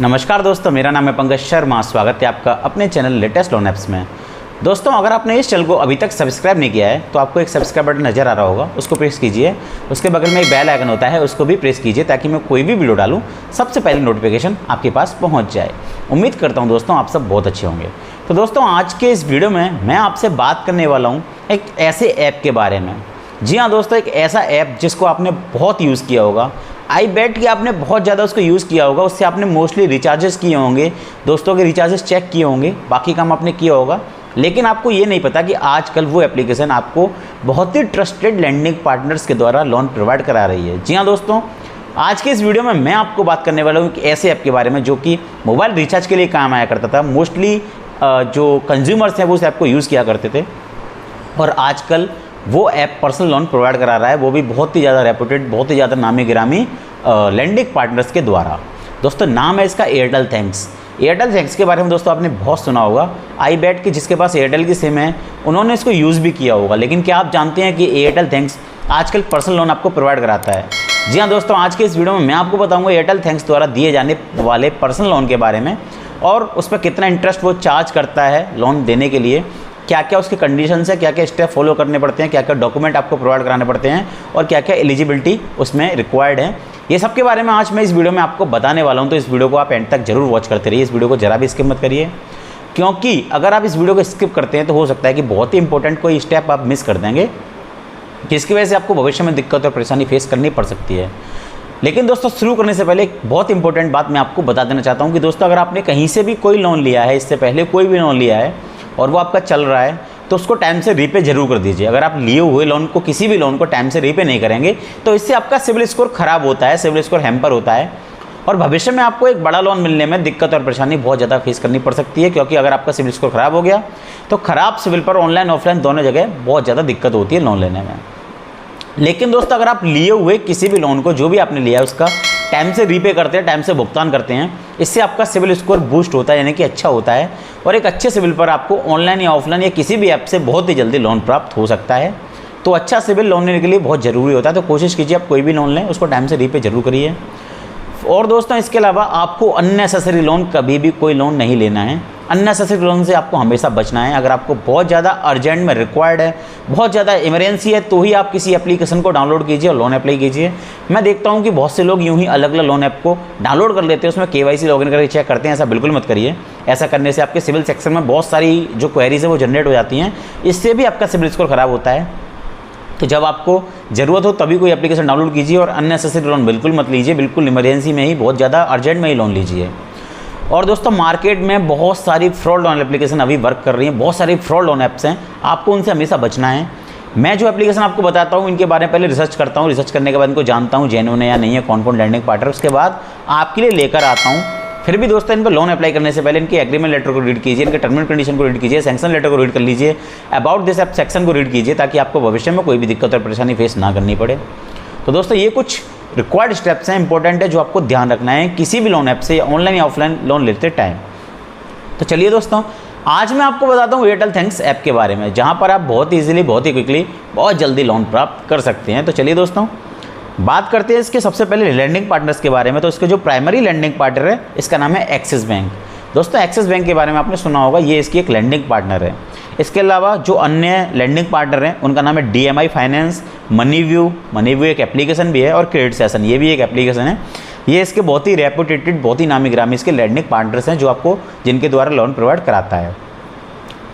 नमस्कार दोस्तों, मेरा नाम है पंकज शर्मा। स्वागत है आपका अपने चैनल लेटेस्ट लोन ऐप्स में। दोस्तों, अगर आपने इस चैनल को अभी तक सब्सक्राइब नहीं किया है तो आपको एक सब्सक्राइब बटन नज़र आ रहा होगा, उसको प्रेस कीजिए। उसके बगल में एक बेल आइकन होता है, उसको भी प्रेस कीजिए ताकि मैं कोई भी वीडियो डालूँ सबसे पहले नोटिफिकेशन आपके पास पहुँच जाए। उम्मीद करता हूँ दोस्तों आप सब बहुत अच्छे होंगे। तो दोस्तों, आज के इस वीडियो में मैं आपसे बात करने वाला हूँ एक ऐसे ऐप के बारे में। जी हाँ दोस्तों, एक ऐसा ऐप जिसको आपने बहुत यूज़ किया होगा। आई बेट कि आपने बहुत ज़्यादा उसको यूज़ किया होगा। उससे आपने मोस्टली रिचार्जेस किए होंगे, दोस्तों के रिचार्जेस चेक किए होंगे, बाकी काम आपने किया होगा। लेकिन आपको ये नहीं पता कि आजकल वो एप्लीकेशन आपको बहुत ही ट्रस्टेड लैंडिंग पार्टनर्स के द्वारा लोन प्रोवाइड करा रही है। जी हाँ दोस्तों, आज के इस वीडियो में मैं आपको बात करने वाला हूँ कि ऐसे ऐप के बारे में जो कि मोबाइल रिचार्ज के लिए काम आया करता था। मोस्टली जो कंज्यूमर्स हैं वो उस ऐप को यूज़ किया करते थे, और आजकल वो ऐप पर्सनल लोन प्रोवाइड करा रहा है, वो भी बहुत ही ज़्यादा रेपुटेड, बहुत ही ज़्यादा नामी गिरामी लैंडिंग पार्टनर्स के द्वारा। दोस्तों, नाम है इसका एयरटेल थैंक्स। एयरटेल थैंक्स के बारे में दोस्तों आपने बहुत सुना होगा। आई बेट कि जिसके पास एयरटेल की सिम है उन्होंने इसको यूज़ भी किया होगा। लेकिन क्या आप जानते हैं कि एयरटेल थैंक्स आजकल पर्सनल लोन आपको प्रोवाइड कराता है? जी हाँ दोस्तों, आज के इस वीडियो में मैं आपको बताऊँगा एयरटेल थैंक्स द्वारा दिए जाने वाले पर्सनल लोन के बारे में, और उस पर कितना इंटरेस्ट वो चार्ज करता है लोन देने के लिए, क्या क्या उसके कंडीशंस है, क्या क्या स्टेप फॉलो करने पड़ते हैं, क्या क्या डॉक्यूमेंट आपको प्रोवाइड कराने पड़ते हैं, और क्या क्या एलिजिबिलिटी उसमें रिक्वायर्ड है। ये सब के बारे में आज मैं इस वीडियो में आपको बताने वाला हूं। तो इस वीडियो को आप एंड तक जरूर वॉच करते रहिए। इस वीडियो को जरा भी स्किप मत करिए, क्योंकि अगर आप इस वीडियो को स्किप करते हैं तो हो सकता है कि बहुत ही इंपॉर्टेंट कोई स्टेप आप मिस कर देंगे, जिसकी वजह से आपको भविष्य में दिक्कत और परेशानी फेस करनी पड़ सकती है। लेकिन दोस्तों, शुरू करने से पहले एक बहुत इंपॉर्टेंट बात मैं आपको बता देना चाहता हूँ कि दोस्तों, अगर आपने कहीं से भी कोई लोन लिया है, इससे पहले कोई भी लोन लिया है और वो आपका चल रहा है, तो उसको टाइम से रीपे जरूर कर दीजिए। अगर आप लिए हुए लोन को, किसी भी लोन को टाइम से रीपे नहीं करेंगे तो इससे आपका सिविल स्कोर खराब होता है, सिविल स्कोर हैम्पर होता है, और भविष्य में आपको एक बड़ा लोन मिलने में दिक्कत और परेशानी बहुत ज़्यादा फेस करनी पड़ सकती है। क्योंकि अगर आपका सिविल स्कोर खराब हो गया तो खराब सिविल पर ऑनलाइन ऑफलाइन दोनों जगह बहुत ज़्यादा दिक्कत होती है लोन लेने में। लेकिन दोस्तों, अगर आप लिए हुए किसी भी लोन को, जो भी आपने लिया है, उसका टाइम से रीपे करते हैं, टाइम से भुगतान करते हैं, इससे आपका सिविल स्कोर बूस्ट होता है, यानी कि अच्छा होता है, और एक अच्छे सिविल पर आपको ऑनलाइन या ऑफलाइन या किसी भी ऐप से बहुत ही जल्दी लोन प्राप्त हो सकता है। तो अच्छा सिविल लोन लेने के लिए बहुत ज़रूरी होता है। तो कोशिश कीजिए आप कोई भी लोन लें, उसको टाइम से रीपे जरूर करिए। और दोस्तों, इसके अलावा आपको अननेसेसरी लोन, कभी भी कोई लोन नहीं लेना है। अननेसेसरी लोन से आपको हमेशा बचना है। अगर आपको बहुत ज़्यादा अर्जेंट में रिक्वायर्ड है, बहुत ज़्यादा इमरजेंसी है, तो ही आप किसी एप्लीकेशन को डाउनलोड कीजिए और लोन अप्लाई कीजिए। मैं देखता हूं कि बहुत से लोग यूं ही अलग अलग लोन ऐप को डाउनलोड कर लेते हैं, उसमें KYC लॉगिन करके चेक करते हैं। ऐसा बिल्कुल मत करिए। ऐसा करने से आपके सिविल सेक्शन में बहुत सारी जो क्वेरीज है वो जनरेट हो जाती हैं, इससे भी आपका सिविल स्कोर खराब होता है। तो जब आपको ज़रूरत हो तभी कोई एप्लीकेशन डाउनलोड कीजिए, और अननेसेसरी लोन बिल्कुल मत लीजिए। बिल्कुल इमरजेंसी में ही, बहुत ज़्यादा अर्जेंट में ही लोन लीजिए। और दोस्तों, मार्केट में बहुत सारी फ्रॉड लोन एप्लीकेशन अभी वर्क कर रही हैं, बहुत सारी फ्रॉड लोन ऐप्स हैं, आपको उनसे हमेशा बचना है। मैं जो एप्लीकेशन आपको बताता हूँ इनके बारे में पहले रिसर्च करता हूँ, रिसर्च करने के बाद इनको जानता हूँ जेन्युइन है या नहीं है, कौन कौन लैंडिंग पार्टनर, उसके बाद आपके लिए लेकर आता हूँ। फिर भी दोस्तों, इन पर लोन अप्लाई करने से पहले इनके एग्रीमेंट लेटर को रीड कीजिए, इनके टर्म एंड कंडीशन को रीड कीजिए, सैंक्शन लेटर को रीड कर लीजिए, अबाउट दिस ऐप सेक्शन को रीड कीजिए, ताकि आपको भविष्य में कोई भी दिक्कत और परेशानी फेस ना करनी पड़े। तो दोस्तों, ये कुछ रिक्वायर्ड स्टेप्स हैं, इंपॉर्टेंट है, जो आपको ध्यान रखना है किसी भी लोन ऐप से, ऑनलाइन या ऑफलाइन लोन लेते टाइम। तो चलिए दोस्तों, आज मैं आपको बताता हूँ एयरटेल थैंक्स ऐप के बारे में, जहाँ पर आप बहुत ईजिली, बहुत ही क्विकली, बहुत जल्दी लोन प्राप्त कर सकते हैं। तो चलिए दोस्तों, बात करते हैं इसके सबसे पहले लैंडिंग पार्टनर्स के बारे में। तो इसके जो प्राइमरी लैंडिंग पार्टनर है, इसका नाम है एक्सिस बैंक। दोस्तों, एक्सिस बैंक के बारे में आपने सुना होगा, ये इसकी एक लैंडिंग पार्टनर है। इसके अलावा जो अन्य लैंडिंग पार्टनर हैं उनका नाम है DMI फाइनेंस, मनीव्यू एक एप्लीकेशन भी है, और क्रेडिट सेशन, ये भी एक एप्लीकेशन है। ये इसके बहुत ही रेपुटेटेड, बहुत ही नामी गिरामी इसके लैंडिंग पार्टनर्स हैं, जो आपको, जिनके द्वारा लोन प्रोवाइड कराता है।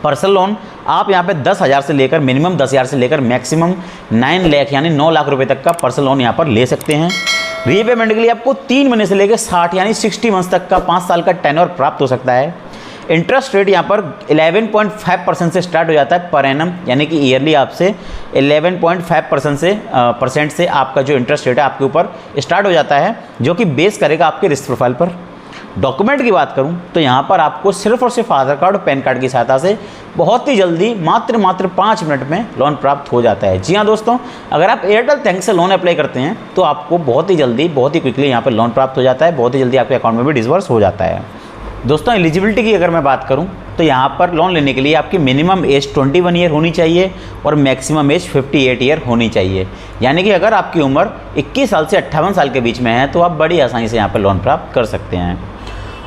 पर्सनल लोन आप यहाँ पे 10,000 से लेकर, मिनिमम 10,000 से लेकर मैक्सिमम 9 लाख यानी 9 लाख रुपए तक का पर्सनल लोन यहाँ पर ले सकते हैं। रीपेमेंट के लिए आपको 3 महीने से लेकर 60 यानी 60 मंथ्स तक का 5 साल का टेन्योर प्राप्त हो सकता है। इंटरेस्ट रेट यहाँ पर 11.5% से स्टार्ट हो जाता है पर एनम, यानी कि ईयरली आपसे 11.5% से आपका जो इंटरेस्ट रेट है आपके ऊपर स्टार्ट हो जाता है, जो कि बेस करेगा आपके रिस्क प्रोफाइल पर। डॉक्यूमेंट की बात करूं तो यहाँ पर आपको सिर्फ और सिर्फ आधार कार्ड और पैन कार्ड की सहायता से बहुत ही जल्दी, मात्र 5 मिनट में लोन प्राप्त हो जाता है। जी हाँ दोस्तों, अगर आप एयरटेल थैंक्स से लोन अप्लाई करते हैं तो आपको बहुत ही जल्दी, बहुत ही क्विकली यहाँ पर लोन प्राप्त हो जाता है, बहुत ही जल्दी आपके अकाउंट में भी डिसबर्स हो जाता है। दोस्तों, एलिजिबिलिटी की अगर मैं बात करूं तो यहाँ पर लोन लेने के लिए आपकी मिनिमम एज 21 ईयर होनी चाहिए और मैक्सिमम एज 58 ईयर होनी चाहिए। यानी कि अगर आपकी उम्र 21 साल से 58 साल के बीच में है तो आप बड़ी आसानी से यहाँ पर लोन प्राप्त कर सकते हैं।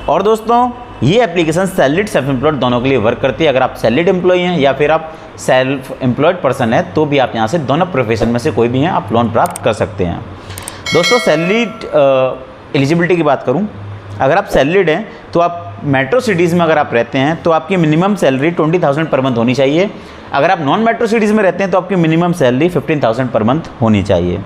और दोस्तों ये एप्लीकेशन सैलरीड सेल्फ एम्प्लॉयड दोनों के लिए वर्क करती है। अगर आप सैलरीड एम्प्लॉय हैं या फिर आप सेल्फ एम्प्लॉयड पर्सन है तो भी आप यहाँ से दोनों प्रोफेशन में से कोई भी हैं आप लोन प्राप्त कर सकते हैं। दोस्तों सैलरीड एलिजिबिलिटी की बात करूँ, अगर आप सैलरीड हैं तो आप मेट्रो सिटीज़ में अगर आप रहते हैं तो आपकी मिनिमम सैलरी 20,000 पर मंथ होनी चाहिए। अगर आप नॉन मेट्रो सिटीज़ में रहते हैं तो आपकी मिनिमम सैलरी 15,000 पर मंथ होनी चाहिए।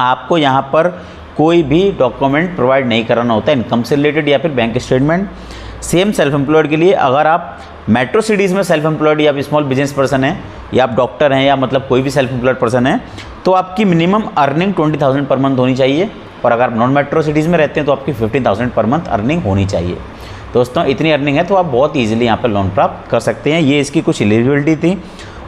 आपको यहाँ पर कोई भी डॉक्यूमेंट प्रोवाइड नहीं कराना होता है इनकम से रिलेटेड या फिर bank statement. Same self employed के लिए, अगर आप मेट्रो सिटीज़ में सेल्फ एम्प्लॉयड या स्मॉल बिजनेस पर्सन है या आप डॉक्टर हैं या मतलब कोई भी सेल्फ एम्प्लॉयड पर्सन है तो आपकी मिनिमम अर्निंग 20,000 पर मंथ होनी चाहिए। और अगर आप नॉन मेट्रो सिटीज़ में रहते हैं तो आपकी 15,000 पर मंथ अर्निंग होनी चाहिए। दोस्तों इतनी अर्निंग है तो आप बहुत ईजिली यहाँ पर लोन प्राप्त कर सकते हैं। ये इसकी कुछ एलिजिबिलिटी थी।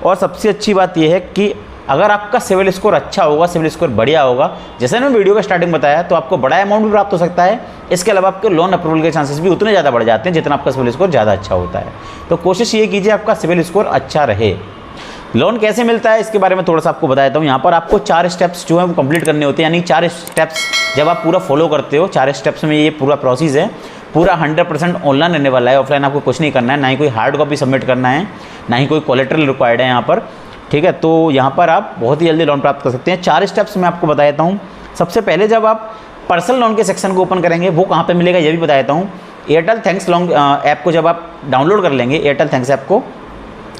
और सबसे अच्छी बात यह है कि अगर आपका सिविल स्कोर अच्छा होगा, सिविल स्कोर बढ़िया होगा, जैसे मैंने वीडियो का स्टार्टिंग बताया, तो आपको बड़ा अमाउंट भी प्राप्त हो सकता है। इसके अलावा आपके लोन अप्रूवल के चांसेस भी उतने ज़्यादा बढ़ जाते हैं जितना आपका सिविल स्कोर ज़्यादा अच्छा होता है। तो कोशिश ये कीजिए आपका सिविल स्कोर अच्छा रहे। लोन कैसे मिलता है इसके बारे में थोड़ा सा आपको बताता हूँ। यहाँ पर आपको 4 स्टेप्स जो है वो कंप्लीट करने होते हैं, यानी 4 स्टेप्स जब आप पूरा फॉलो करते हो, 4 स्टेप्स में ये पूरा प्रोसेस है, पूरा 100% ऑनलाइन रहने वाला है। ऑफलाइन आपको कुछ नहीं करना है, ना ही कोई हार्ड कॉपी सबमिट करना है, ना ही कोई कोलेटरल रिक्वायर्ड है यहाँ पर, ठीक है। तो यहाँ पर आप बहुत ही जल्दी लोन प्राप्त कर सकते हैं। 4 स्टेप्स मैं आपको बता देता हूँ। सबसे पहले जब आप पर्सनल लोन के सेक्शन को ओपन करेंगे वो कहाँ पे मिलेगा ये भी बता देता हूँ। एयरटेल थैंक्स लोन ऐप को जब आप डाउनलोड कर लेंगे, एयरटेल थैंक्स ऐप को,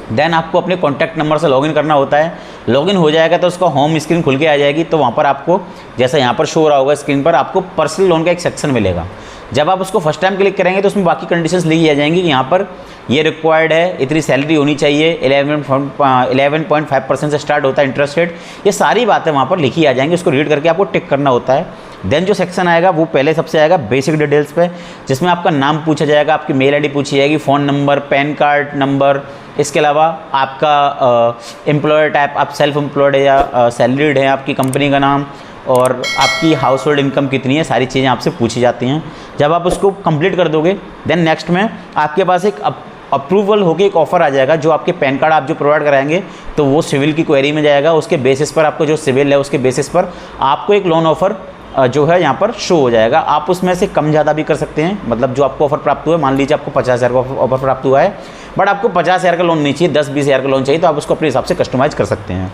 देन आपको अपने कॉन्टैक्ट नंबर से लॉगिन करना होता है। लॉगिन हो जाएगा तो उसका होम स्क्रीन खुल के आ जाएगी। तो वहाँ पर आपको जैसा यहाँ पर शो हो रहा होगा स्क्रीन पर, आपको पर्सनल लोन का एक सेक्शन मिलेगा। जब आप उसको फर्स्ट टाइम क्लिक करेंगे तो उसमें बाकी कंडीशंस लिखी आ जाएंगी कि यहाँ पर ये रिक्वायर्ड है, इतनी सैलरी होनी चाहिए, 11.5% से स्टार्ट होता है इंटरेस्ट रेट, ये सारी बातें वहाँ पर लिखी आ जाएंगी। उसको रीड करके आपको टिक करना होता है। देन जो सेक्शन आएगा वो पहले सबसे आएगा बेसिक डिटेल्स पे, जिसमें आपका नाम पूछा जाएगा, आपकी मेल आईडी पूछी जाएगी, phone number, pan card number, इसके अलावा आपका एम्प्लॉयर टाइप, आप सेल्फ एम्प्लॉयड है या सैलरीड है, आपकी कंपनी का नाम और आपकी हाउस होल्ड इनकम कितनी है, सारी चीज़ें आपसे पूछी जाती हैं। जब आप उसको कंप्लीट कर दोगे देन नेक्स्ट में आपके पास एक अप्रूवल होकर एक ऑफ़र आ जाएगा। जो आपके पैन कार्ड आप जो प्रोवाइड कराएंगे तो वो सिविल की क्वेरी में जाएगा। उसके बेसिस पर आपको जो सिविल है उसके बेसिस पर आपको एक लोन ऑफ़र जो है यहाँ पर शो हो जाएगा। आप उसमें से कम ज़्यादा भी कर सकते हैं। मतलब जो आपको ऑफ़र प्राप्त हुआ है, मान लीजिए आपको 50,000 का ऑफ़र प्राप्त हुआ है, बट आपको 50,000 का लोन नहीं चाहिए, 10-20 हज़ार का लोन चाहिए, तो आप उसको अपने हिसाब से कस्टमाइज़ कर सकते हैं।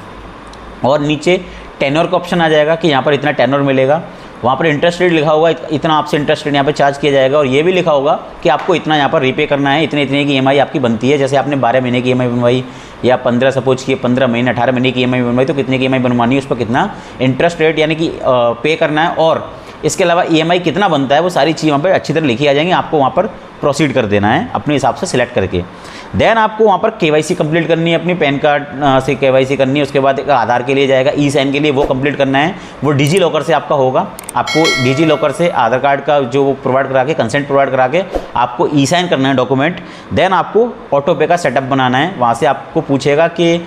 और नीचे टेन्योर का ऑप्शन आ जाएगा कि यहाँ पर इतना टेन्योर मिलेगा। वहाँ पर इंटरेस्ट रेट लिखा होगा, इतना आपसे इंटरेस्ट रेट यहाँ पर चार्ज किया जाएगा। और ये भी लिखा होगा कि आपको इतना यहाँ पर रीपे करना है, इतने इतने की ईएमआई आपकी बनती है। जैसे आपने 12 महीने की ईएमआई बनवाई या 15 सपोज किए 15 महीने 18 महीने की ईएमआई बनवाई, तो कितने की ईएमआई बनवानी है, उस पर कितना इंटरेस्ट रेट यानी कि पे करना है, और इसके अलावा ईएमआई कितना बनता है, वो सारी चीज़ वहाँ पर अच्छी तरह लिखी आ जाएंगी। आपको वहाँ पर प्रोसीड कर देना है अपने हिसाब से सिलेक्ट करके। देन आपको वहाँ पर केवाईसी कंप्लीट करनी है, अपनी पैन कार्ड से केवाईसी करनी है। उसके बाद एक आधार के लिए जाएगा, ई साइन के लिए वो कंप्लीट करना है। वो डिजी लॉकर से आपका होगा। आपको डिजी लॉकर से आधार कार्ड का जो प्रोवाइड करा के, कंसेंट प्रोवाइड करा के आपको ई साइन करना है डॉक्यूमेंट। देन आपको ऑटो पे का सेटअप बनाना है। वहाँ से आपको पूछेगा कि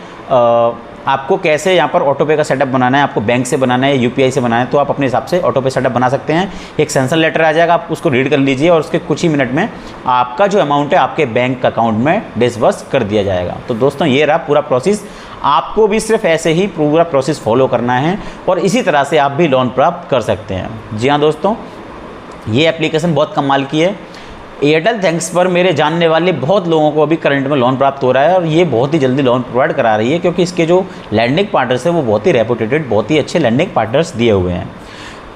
आपको कैसे यहाँ पर ऑटो पे का सेटअप बनाना है, आपको बैंक से बनाना है, यूपीआई से बनाना है, तो आप अपने हिसाब से ऑटो पे सेटअप बना सकते हैं। एक सेंसर लेटर आ जाएगा, आप उसको रीड कर लीजिए और उसके कुछ ही मिनट में आपका जो अमाउंट है आपके बैंक अकाउंट में डिसबर्स कर दिया जाएगा। तो दोस्तों ये रहा पूरा प्रोसेस। आपको भी सिर्फ ऐसे ही पूरा प्रोसेस फॉलो करना है और इसी तरह से आप भी लोन प्राप्त कर सकते हैं। जी हाँ दोस्तों, ये एप्लीकेशन बहुत कमाल की है। एयरटेल थैंक्स पर मेरे जानने वाले बहुत लोगों को अभी करंट में लोन प्राप्त हो रहा है और ये बहुत ही जल्दी लोन प्रोवाइड करा रही है, क्योंकि इसके जो लैंडिंग पार्टनर्स हैं वो बहुत ही रेपुटेटेड, बहुत ही अच्छे लैंडिंग पार्टनर्स दिए हुए हैं।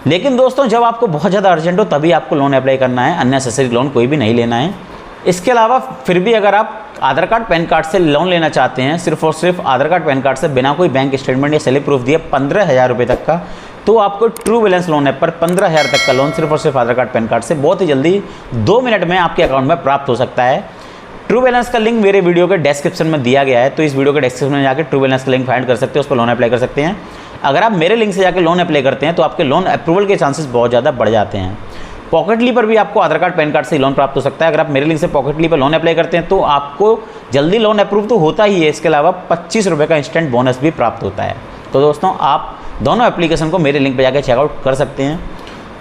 लेकिन दोस्तों जब आपको बहुत ज़्यादा अर्जेंट हो तभी आपको लोन अप्लाई करना है, अननेसेसरी लोन कोई भी नहीं लेना है। इसके अलावा फिर भी अगर आप आधार कार्ड पैन कार्ड से लोन लेना चाहते हैं, सिर्फ और सिर्फ आधार कार्ड पैन कार्ड से, बिना कोई बैंक स्टेटमेंट या सैलरी प्रूफ दिए 15,000 रुपये तक का, तो आपको ट्रू बैलेंस लोन ऐप पर 15,000 तक का लोन सिर्फ और सिर्फ आधार कार्ड पैन कार्ड से बहुत ही जल्दी 2 मिनट में आपके अकाउंट में प्राप्त हो सकता है। ट्रू बैलेंस का लिंक मेरे वीडियो के डिस्क्रिप्शन में दिया गया है, तो इस वीडियो के डिस्क्रिप्शन में जाकर ट्रू बैलेंस का लिंक फाइंड कर सकते हैं, उस पर लोन अप्लाई कर सकते हैं। अगर आप मेरे लिंक से जाकर लोन अप्लाई करते हैं तो आपके लोन अप्रूवल के चांसेस बहुत ज़्यादा बढ़ जाते हैं। पॉकेटली पर भी आपको आधार कार्ड पैन कार्ड से लोन प्राप्त हो सकता है। अगर आप मेरे लिंक से पॉकेटली पर लोन अप्लाई करते हैं तो आपको जल्दी लोन अप्रूव तो होता ही है, इसके अलावा 25 रुपये का इंस्टेंट बोनस भी प्राप्त होता है। तो दोस्तों आप दोनों एप्लीकेशन को मेरे लिंक पर जाकर चेकआउट कर सकते हैं।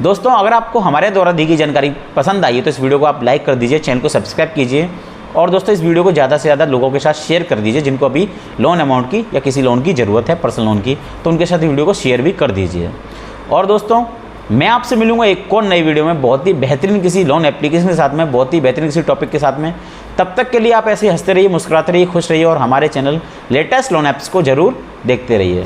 दोस्तों अगर आपको हमारे द्वारा दी गई जानकारी पसंद आई है तो इस वीडियो को आप लाइक कर दीजिए, चैनल को सब्सक्राइब कीजिए और दोस्तों इस वीडियो को ज़्यादा से ज़्यादा लोगों के साथ शेयर कर दीजिए जिनको अभी लोन अमाउंट की या किसी लोन की ज़रूरत है, पर्सनल लोन की, तो उनके साथ वीडियो को शेयर भी कर दीजिए। और दोस्तों मैं आपसे मिलूंगा एक और नई वीडियो में बहुत ही बेहतरीन किसी लोन एप्लीकेशन के साथ में, बहुत ही बेहतरीन किसी टॉपिक के साथ में। तब तक के लिए आप ऐसे हंसते रहिए, मुस्कुराते रहिए, खुश रहिए और हमारे चैनल लेटेस्ट लोन ऐप्स को ज़रूर देखते रहिए।